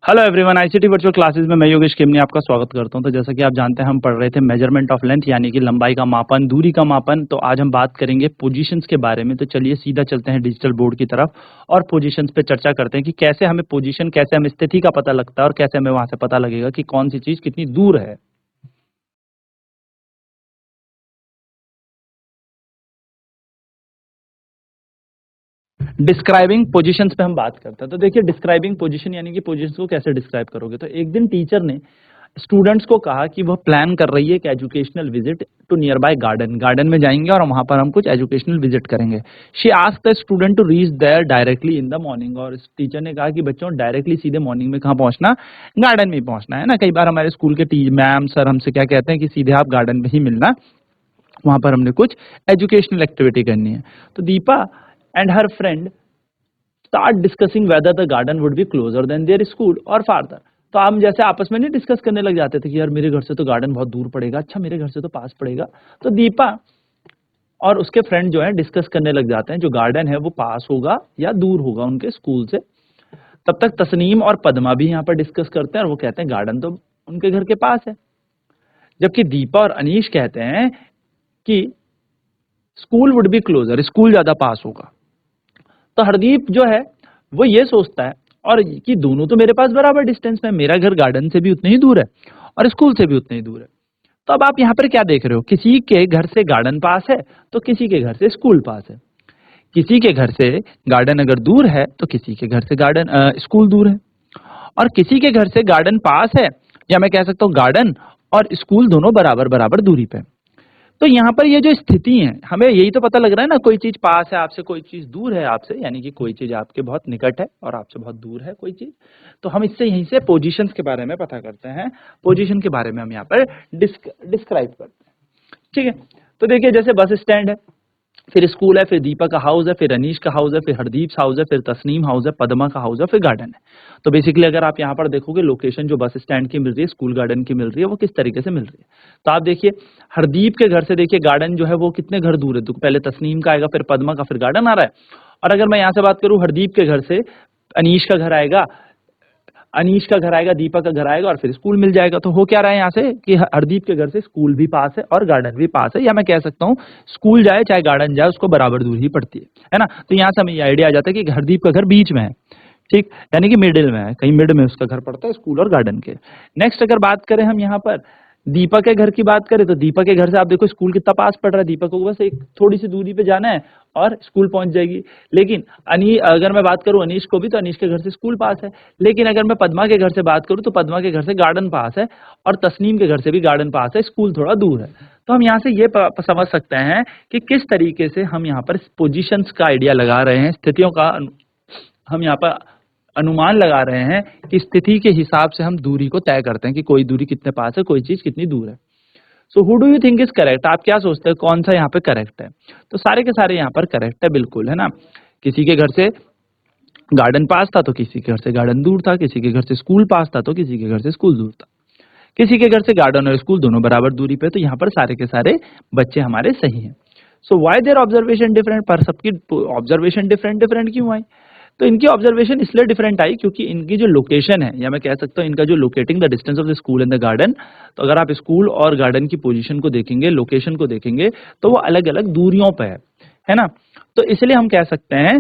Hello everyone, ICT virtual classes में मैं योगेश खेमनी आपका स्वागत करता हूं। तो जैसा कि आप जानते हैं हम पढ़ रहे थे मेजरमेंट ऑफ लेंथ यानी कि लंबाई का मापन, दूरी का मापन। तो आज हम बात करेंगे पोजीशंस के बारे में। तो चलिए सीधा चलते हैं डिजिटल बोर्ड की तरफ और पोजीशंस पे चर्चा करते हैं कि कैसे हमें पोजीशन, कैसे हमें स्थिति का पता लगता है और कैसे हमें वहां से पता लगेगा कि कौन सी चीज कितनी दूर है। डिस्क्राइबिंग पोजीशंस पे हम बात करते हैं। तो देखिए, डिस्क्राइबिंग पोजीशन यानी कि पोजीशंस को कैसे डिस्क्राइब करोगे। तो एक दिन टीचर ने स्टूडेंट्स को कहा कि वह प्लान कर रही है एक educational visit to nearby garden. Garden में जाएंगे और वहां पर हम कुछ एजुकेशनल विजिट करेंगे। She asked the student to reach there directly in the morning. और टीचर ने कहा कि बच्चों डायरेक्टली सीधे मॉर्निंग में कहाँ पहुंचना, गार्डन में ही पहुंचना है ना। कई बार हमारे स्कूल के मैम सर हमसे क्या कहते हैं कि सीधे आप गार्डन में ही मिलना, वहां पर हमने कुछ एजुकेशनल एक्टिविटी करनी है। तो Deepa and her friend start discussing whether the garden would be closer than their school और फारदर। तो हम जैसे आपस में नहीं डिस्कस करने लग जाते थे कि यार मेरे घर से तो गार्डन बहुत दूर पड़ेगा, अच्छा मेरे घर से तो पास पड़ेगा। तो दीपा और उसके फ्रेंड जो है डिस्कस करने लग जाते हैं जो गार्डन है वो पास होगा या दूर होगा उनके स्कूल से। तब तक तस्नीम और पद्मा भी यहाँ पर डिस्कस करते हैं और वो कहते हैं गार्डन तो उनके घर के पास है। जबकि दीपा और अनीश कहते हैं कि school would be closure, school ज्यादा पास होगा। तो हरदीप जो है वो ये सोचता है और कि दोनों तो मेरे पास बराबर डिस्टेंस में, मेरा घर गार्डन से भी उतने ही दूर है और स्कूल से भी उतने ही दूर है। तो अब आप यहाँ पर क्या देख रहे हो, किसी के घर से गार्डन पास है तो किसी के घर से स्कूल पास है। किसी के घर से गार्डन अगर दूर है तो किसी के घर से स्कूल दूर है। और किसी के घर से गार्डन पास है, या मैं कह सकता हूँ गार्डन और स्कूल दोनों बराबर बराबर दूरी पे। तो यहाँ पर ये जो स्थिति है, हमें यही तो पता लग रहा है ना, कोई चीज पास है आपसे, कोई चीज दूर है आपसे, यानी कि कोई चीज आपके बहुत निकट है और आपसे बहुत दूर है कोई चीज। तो हम इससे यहीं से पोजीशंस के बारे में पता करते हैं। पोजीशन के बारे में हम यहाँ पर डिस्क्राइब करते हैं। ठीक है। तो देखिए, जैसे बस स्टैंड है, फिर स्कूल है, फिर दीपक का हाउस है, फिर अनीश का हाउस है, फिर हरदीप हाउस है, फिर तस्नीम हाउस है, पद्मा का हाउस है, फिर गार्डन है। तो बेसिकली अगर आप यहाँ पर देखोगे लोकेशन जो बस स्टैंड की मिल रही है, स्कूल गार्डन की मिल रही है, वो किस तरीके से मिल रही है। तो आप देखिए, हरदीप के घर से देखिए गार्डन जो है वो कितने घर दूर है। तो पहले तस्नीम का आएगा, फिर पद्मा का, फिर गार्डन आ रहा है। और अगर मैं यहाँ से बात करूँ हरदीप के घर से, अनीश का घर आएगा, अनीश का घर आएगा, दीपक का घर आएगा और फिर स्कूल मिल जाएगा। तो हो क्या रहा है यहाँ से कि हरदीप के घर से स्कूल भी पास है और गार्डन भी पास है, या मैं कह सकता हूँ स्कूल जाए चाहे गार्डन जाए उसको बराबर दूर ही पड़ती है ना। तो यहाँ से हमें ये आइडिया आ जाता है कि हरदीप का घर बीच में है, ठीक, यानी कि मिडिल में है, कहीं मिड में उसका घर पड़ता है स्कूल और गार्डन के। नेक्स्ट अगर बात करें हम यहाँ पर दीपक के घर की बात करें, तो दीपक के घर से आप देखो स्कूल कितना पास पड़ रहा है, दीपक को बस एक थोड़ी सी दूरी पे जाना है और स्कूल पहुंच जाएगी। लेकिन अगर मैं बात करूं अनीश को भी, तो अनीश के घर से स्कूल पास है। लेकिन अगर मैं पद्मा के घर से बात करूं तो पद्मा के घर से गार्डन पास है और तस्नीम के घर से भी गार्डन पास है, स्कूल थोड़ा दूर है। तो हम यहाँ से ये समझ सकते हैं कि किस तरीके से हम यहाँ पर पोजिशंस का आइडिया लगा रहे हैं, स्थितियों का हम यहाँ पर अनुमान लगा रहे हैं कि स्थिति के हिसाब से हम दूरी को तय करते हैं कि कोई दूरी कितने पास है, कोई चीज कितनी दूर है। So who do you think is correct, आप क्या सोचते हैं कौन सा यहाँ पे करेक्ट है। तो सारे के सारे यहाँ पर करेक्ट है, बिल्कुल, है ना। किसी के घर से गार्डन पास था तो किसी के घर से गार्डन दूर था, किसी के घर से स्कूल पास था तो किसी के घर से स्कूल दूर था, किसी के घर से गार्डन और स्कूल दोनों बराबर दूरी पे। तो यहाँ पर सारे के सारे बच्चे हमारे सही हैं। सो वाई देयर ऑब्जर्वेशन डिफरेंट, पर सबकी ऑब्जर्वेशन डिफरेंट डिफरेंट क्यों आई। तो इनकी ऑब्जर्वेशन इसलिए डिफरेंट आई क्योंकि इनकी जो लोकेशन है, या मैं कह सकता हूँ इनका जो locating the distance of the school and the garden. तो अगर आप स्कूल और गार्डन की पोजीशन को देखेंगे, लोकेशन को देखेंगे, तो वो अलग अलग दूरियों पे है ना। तो इसलिए हम कह सकते हैं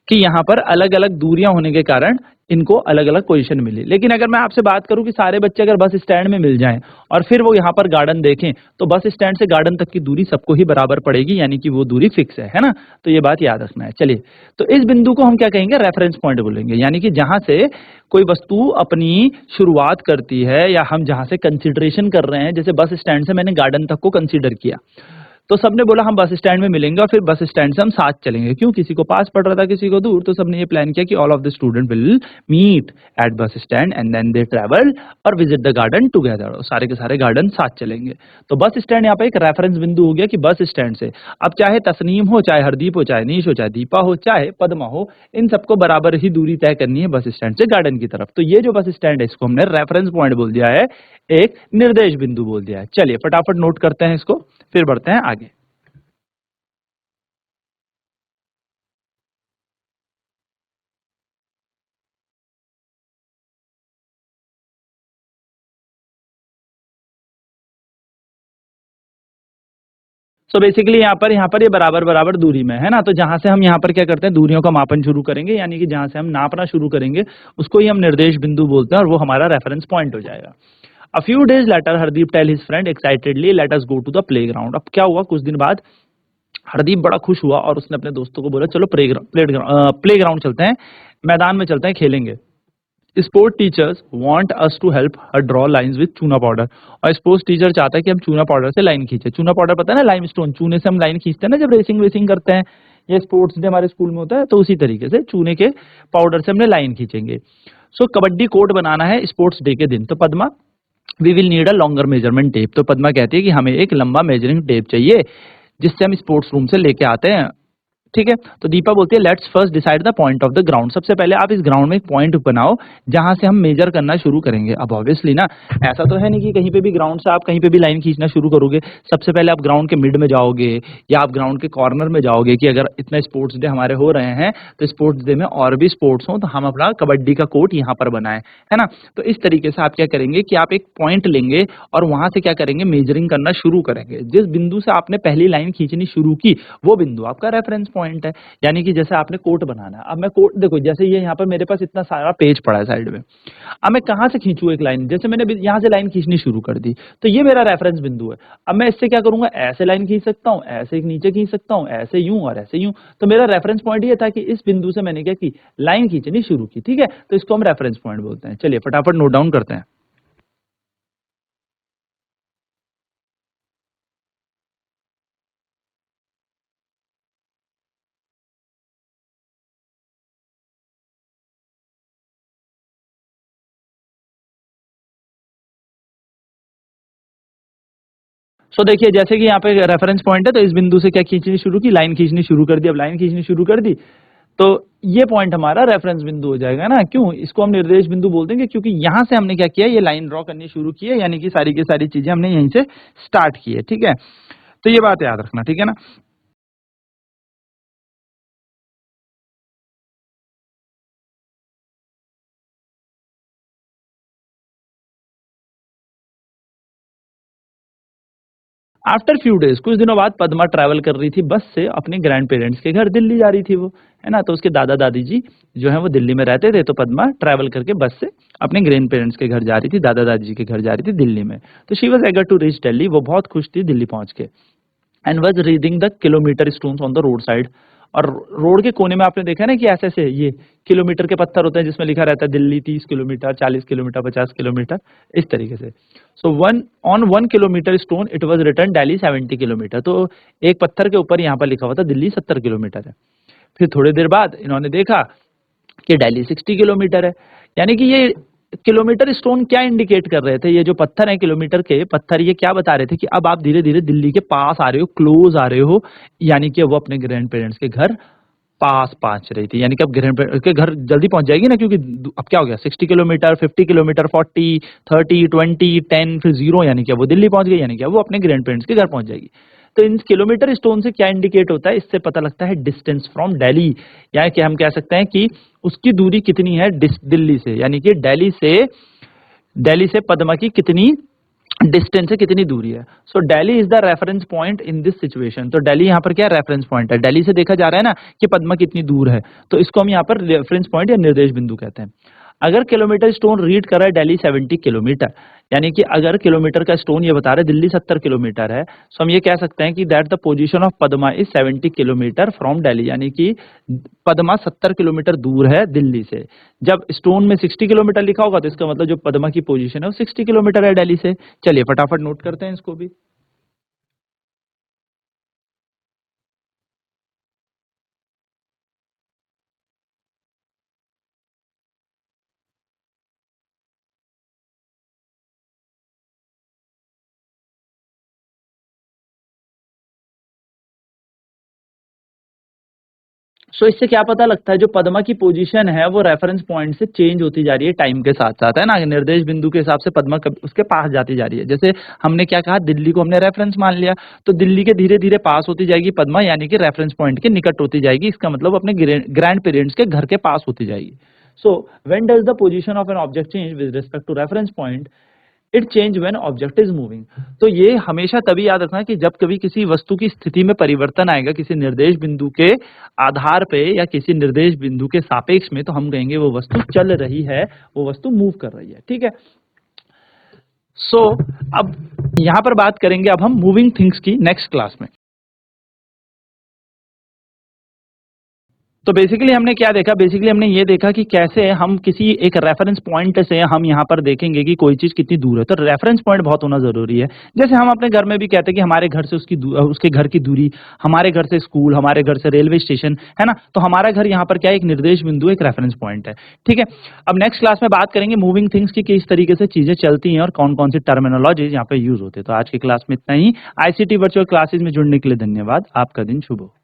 कि यहाँ पर अलग अलग दूरियां होने के कारण इनको अलग अलग पोजीशन मिली। लेकिन अगर मैं आपसे बात करूं कि सारे बच्चे अगर बस स्टैंड में मिल जाएं और फिर वो यहाँ पर गार्डन देखें, तो बस स्टैंड से गार्डन तक की दूरी सबको ही बराबर पड़ेगी, यानी कि वो दूरी फिक्स है ना। तो ये बात याद रखना है। चलिए, तो इस बिंदु को हम क्या कहेंगे, रेफरेंस पॉइंट बोलेंगे, यानी कि जहां से कोई वस्तु अपनी शुरुआत करती है या हम जहां से कंसिडरेशन कर रहे हैं। जैसे बस स्टैंड से मैंने गार्डन तक को कंसीडर किया, तो सबने बोला हम बस स्टैंड में मिलेंगे और फिर बस स्टैंड से हम साथ चलेंगे। क्यों, किसी को पास पड़ रहा था किसी को दूर, तो सबने ये प्लान किया कि all of the student will meet at bus stand and then they travel और विजिट द गार्डन टुगेदर। सारे के सारे गार्डन साथ चलेंगे। तो बस स्टैंड यहाँ पे एक रेफरेंस बिंदु हो गया कि बस स्टैंड से अब चाहे तस्नीम हो, चाहे हरदीप हो, चाहे नीश हो, चाहे दीपा हो, चाहे पद्मा हो, इन सबको बराबर ही दूरी तय करनी है बस स्टैंड से गार्डन की तरफ। तो ये जो बस स्टैंड है इसको हमने रेफरेंस पॉइंट बोल दिया है, एक निर्देश बिंदु बोल दिया है। चलिए फटाफट नोट करते हैं इसको, फिर बढ़ते हैं आगे। सो बेसिकली यहाँ पर ये बराबर बराबर दूरी में है ना, तो जहां से हम यहाँ पर क्या करते हैं, दूरियों का मापन शुरू करेंगे, यानी कि जहां से हम नापना शुरू करेंगे उसको ही हम निर्देश बिंदु बोलते हैं और वो हमारा रेफरेंस पॉइंट हो जाएगा। A few days later, Hardeep tell his friend excitedly, "Let us go to the playground." अब क्या हुआ, कुछ दिन बाद हरदीप बड़ा खुश हुआ और उसने अपने दोस्तों को बोला, चलो प्ले ग्राउंड चलते हैं, मैदान में चलते हैं, खेलेंगे। Sport teachers want us to help her draw lines with chuna powder, और स्पोर्ट्स टीचर चाहता है कि हम चूना पाउडर से लाइन खींचे। चूना पाउडर पता है ना, लाइम स्टोन, चूने से हम लाइन खींचते हैं ना जब रेसिंग वेसिंग करते हैं, ये स्पोर्ट्स डे हमारे स्कूल में होता है, तो उसी तरीके से चूने के पाउडर से हमने लाइन खींचेंगे। सो कबड्डी कोर्ट बनाना है स्पोर्ट्स डे के दिन, तो Padma we will need a longer measurement tape, तो पद्मा कहती है कि हमें एक लंबा मेजरिंग टेप चाहिए जिससे हम स्पोर्ट्स रूम से लेके आते हैं। ठीक है, तो दीपा बोलती है let's first decide the point of the ground, सबसे पहले आप इस ग्राउंड में एक पॉइंट बनाओ जहां से हम मेजर करना शुरू करेंगे। अब ऑब्वियसली ना, ऐसा तो है नहीं कि कहीं पे भी ग्राउंड से आप कहीं पे भी लाइन खींचना शुरू करोगे, सबसे पहले आप ग्राउंड के मिड में जाओगे या आप ग्राउंड के कॉर्नर में जाओगे कि अगर इतना स्पोर्ट्स डे हमारे हो रहे हैं तो स्पोर्ट्स डे में और भी स्पोर्ट्स हो तो हम अपना कबड्डी का कोर्ट यहाँ पर बनाए, है ना। तो इस तरीके से आप क्या करेंगे कि आप एक पॉइंट लेंगे और वहां से क्या करेंगे, मेजरिंग करना शुरू करेंगे। जिस बिंदु से आपने पहली लाइन खींचनी शुरू की वो बिंदु आपका रेफरेंस पॉइंट है। यानी कि जैसे आपने कोट बनाना है, अब मैं कोट देखो, जैसे ये यहाँ पर मेरे पास इतना सारा पेज पड़ा है साइड में, अब मैं कहाँ से खींचूं एक लाइन, जैसे मैंने यहाँ से लाइन खींचनी शुरू कर दी तो ये मेरा रेफरेंस बिंदु है। अब मैं इससे क्या करूंगा, ऐसे लाइन खींच सकता हूँ, ऐसे एक नीचे खींच सकता हूँ, ऐसे यूं और ऐसे यूं, तो मेरा रेफरेंस पॉइंट ये था कि इस बिंदु से मैंने क्या की, लाइन खींचनी शुरू की। ठीक है, तो इसको हम रेफरेंस पॉइंट बोलते हैं। चलिए फटाफट नोट डाउन करते हैं। सो देखिए, जैसे कि यहाँ पे रेफरेंस पॉइंट है तो इस बिंदु से क्या खींचनी शुरू की, लाइन खींचनी शुरू कर दी। अब लाइन खींचनी शुरू कर दी तो ये पॉइंट हमारा रेफरेंस बिंदु हो जाएगा ना। क्यों, इसको हम निर्देश बिंदु बोल देंगे क्योंकि यहां से हमने क्या किया, ये लाइन ड्रॉ करनी शुरू की है, यानी कि सारी की सारी चीजें हमने यहीं से स्टार्ट की है। ठीक है, तो ये बात याद रखना, ठीक है ना। आफ्टर फ्यू डेज, कुछ दिनों बाद पद्मा ट्रैवल कर रही थी बस से अपने ग्रैंड पेरेंट्स के घर, दिल्ली जा रही थी वो, है ना। तो उसके दादा दादी जी जो है वो दिल्ली में रहते थे, तो पद्मा ट्रैवल करके बस से अपने ग्रैंड पेरेंट्स के घर जा रही थी, दादा दादी जी के घर जा रही थी दिल्ली में। तो she was eager to reach Delhi, वो बहुत खुश थी दिल्ली पहुंच के। And was reading the kilometre stones on the road side, और रोड के कोने में आपने देखा ना कि ऐसे ऐसे ये किलोमीटर के पत्थर होते हैं जिसमें लिखा रहता है दिल्ली 30 किलोमीटर, 40 किलोमीटर, 50 किलोमीटर, इस तरीके से। So one on 1 kilometre stone it was return Delhi 70 kilometre, तो एक पत्थर के ऊपर यहाँ पर लिखा हुआ था दिल्ली 70 किलोमीटर है। फिर थोड़ी देर बाद इन्होंने देखा कि दिल्ली 60 किलोमीटर है। यानी कि ये किलोमीटर स्टोन क्या इंडिकेट कर रहे थे, ये जो पत्थर है किलोमीटर के पत्थर, ये क्या बता रहे थे कि अब आप धीरे धीरे दिल्ली के पास आ रहे हो, क्लोज आ रहे हो, यानी कि वो अपने ग्रैंड पेरेंट्स के घर पास पहुंच रही थी। यानी कि अब ग्रैंड पेरेंट्स के घर जल्दी पहुंच जाएगी ना, क्योंकि अब क्या हो गया, 60 किलोमीटर, 50 किलोमीटर, 40, 30, 20, 10, फिर 0, यानी कि वो दिल्ली पहुंच गई, यानी कि वो अपने ग्रैंड पेरेंट्स के घर पहुंच जाएगी। तो इन किलोमीटर स्टोन से क्या इंडिकेट होता है, इससे पता लगता है डिस्टेंस फ्रॉम दिल्ली, यानी कि हम कह सकते हैं कि उसकी दूरी कितनी है दिल्ली से, यानी कि दिल्ली से पद्मा की कितनी डिस्टेंस है, कितनी दूरी है। So Delhi is the reference point in this situation, तो दिल्ली यहाँ पर क्या रेफरेंस पॉइंट है, दिल्ली से देखा जा रहा है ना कि पद्मा कितनी दूर है, तो इसको हम यहाँ पर रेफरेंस पॉइंट या निर्देश बिंदु कहते हैं। अगर किलोमीटर स्टोन रीड कर रहा है दिल्ली 70 किलोमीटर, यानी कि अगर किलोमीटर का स्टोन ये बता रहा है दिल्ली 70 किलोमीटर है, सो हम ये कह सकते हैं कि that the position of Padma is 70 kilometre from Delhi, यानी कि पद्मा 70 किलोमीटर दूर है दिल्ली से। जब स्टोन में 60 किलोमीटर लिखा होगा तो इसका मतलब जो पद्मा की पोजीशन है वो 60 किलोमीटर है दिल्ली से। चलिए फटाफट नोट करते हैं इसको भी। सो इससे क्या पता लगता है, जो पद्मा की पोजीशन है वो रेफरेंस पॉइंट से चेंज होती जा रही है टाइम के साथ साथ, है ना। निर्देश बिंदु के हिसाब से पद्मा उसके पास जाती जा रही है। जैसे हमने क्या कहा, दिल्ली को हमने रेफरेंस मान लिया, तो दिल्ली के धीरे धीरे पास होती जाएगी पद्मा, यानी कि रेफरेंस पॉइंट के निकट होती जाएगी, इसका मतलब अपने ग्रैंड पेरेंट्स के घर के पास होती जाएगी। So when does the position of an object change with respect to reference point, it change when object is moving. तो ये हमेशा तभी याद रखना कि जब कभी किसी वस्तु की स्थिति में परिवर्तन आएगा किसी निर्देश बिंदु के आधार पे या किसी निर्देश बिंदु के सापेक्ष में, तो हम कहेंगे वो वस्तु चल रही है, वो वस्तु मूव कर रही है। ठीक है। सो अब यहां पर बात करेंगे अब हम मूविंग थिंग्स की नेक्स्ट क्लास में। तो बेसिकली हमने क्या देखा, बेसिकली हमने ये देखा कि कैसे हम किसी एक रेफरेंस पॉइंट से हम यहाँ पर देखेंगे कि कोई चीज कितनी दूर है। तो रेफरेंस पॉइंट बहुत होना जरूरी है। जैसे हम अपने घर में भी कहते हैं कि हमारे घर से उसके घर की दूरी, हमारे घर से स्कूल, हमारे घर से रेलवे स्टेशन, है ना। तो हमारा घर यहाँ पर क्या है, एक निर्देश बिंदु, एक रेफरेंस पॉइंट है। ठीक है। अब नेक्स्ट क्लास में बात करेंगे मूविंग थिंग्स की, किस तरीके से चीजें चलती हैं और कौन कौन सी टर्मिनोलॉजी यहाँ पे यूज होते हैं। तो आज की क्लास में इतना ही। आईसीटी वर्चुअल क्लासेज में जुड़ने के लिए धन्यवाद। आपका दिन शुभ हो।